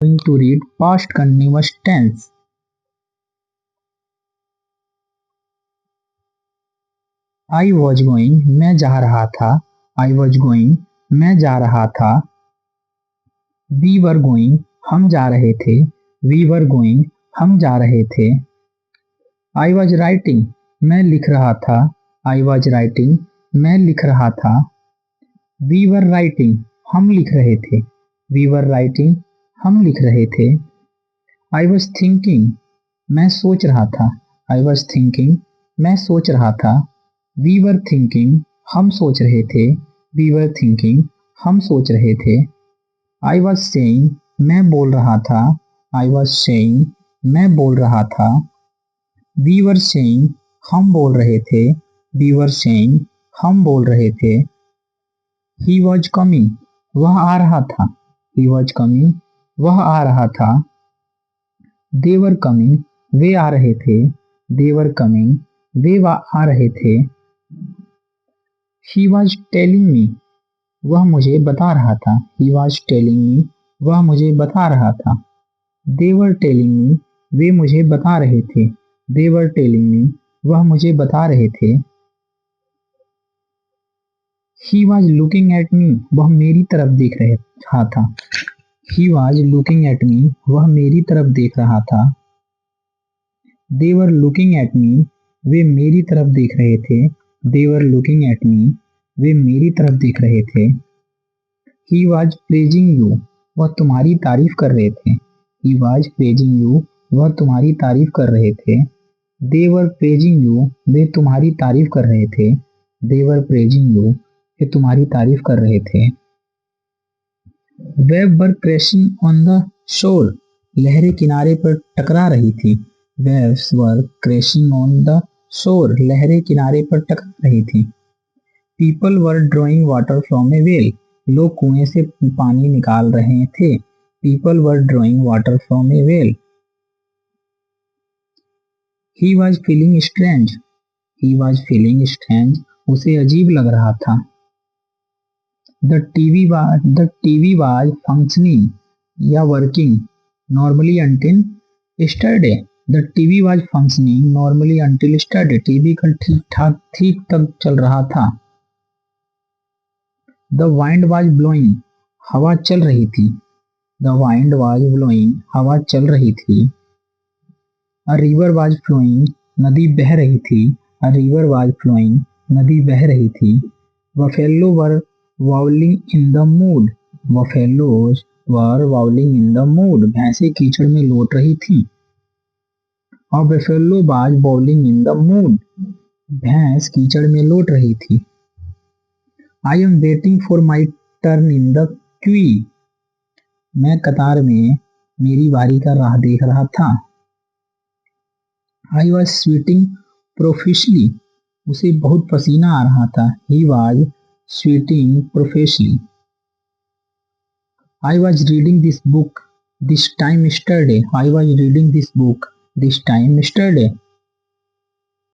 going to read past continuous tense. I was going, मैं जा रहा था. I was going, मैं जा रहा था. We were going, हम जा रहे थे. We were going, हम जा रहे थे. I was writing, मैं लिख रहा था. I was writing, मैं लिख रहा था. We were writing, हम लिख रहे थे. We were writing, हम लिख रहे थे. I was thinking, मैं सोच रहा था. I was thinking, मैं सोच रहा था. We were thinking, हम सोच रहे थे. We were thinking, हम सोच रहे थे. I was saying, मैं बोल रहा था. I was saying, मैं बोल रहा था. We were saying, हम बोल रहे थे. We were saying, हम बोल रहे थे. He was coming, वह आ रहा था. He was coming, वह आ रहा था. They were coming, वे आ रहे थे. They were coming, वे आ रहे थे. He was telling me, वह मुझे बता रहा था. He was telling me, वह मुझे बता रहा था. They were telling me, वे मुझे बता रहे थे. They were telling me, वह मुझे बता रहे थे. He was looking at me, वह मेरी तरफ देख रहा था. He was looking at me, वह मेरी तरफ देख रहा था. They were looking at me, वे मेरी तरफ देख रहे थे. They were looking at me, वे मेरी तरफ देख रहे थे. He was praising you, वह तुम्हारी तारीफ कर रहे थे. He was praising you, वह तुम्हारी तारीफ कर रहे थे. They were praising you, वे तुम्हारी तारीफ कर रहे थे. They were praising you, वे तुम्हारी तारीफ कर रहे थे. Waves were crashing on the shore, लहरें किनारे पर टकरा रही थी. Waves were crashing on the shore, लहरें किनारे पर टकरा रही थी. People were drawing water from a well, लोग कुएं से पानी निकाल रहे थे. People were drawing water from a well. He was feeling strange, he was feeling strange, उसे अजीब लग रहा था. The TV was functioning या working normally until yesterday. The TV was functioning normally until yesterday. TV कल ठीक तक चल रहा था. The wind was blowing, हवा चल रही थी. The wind was blowing, हवा चल रही थी. A river was flowing, नदी बह रही थी. A river was flowing, नदी बह रही थी. Buffalo were wallowing in the mud. Buffaloes were wallowing in the mud. भैंसें कीचड़ में लौट रही थी. A buffalo was wallowing in the mud. भैंस कीचड़ में लौट रही थी. I am waiting for my turn in the queue. मैं कतार में मेरी बारी का राह देख रहा था. I was sweating profusely. उसे बहुत पसीना आ रहा था. He was sweating profusely. I was reading this book this time yesterday. I was reading this book this time yesterday.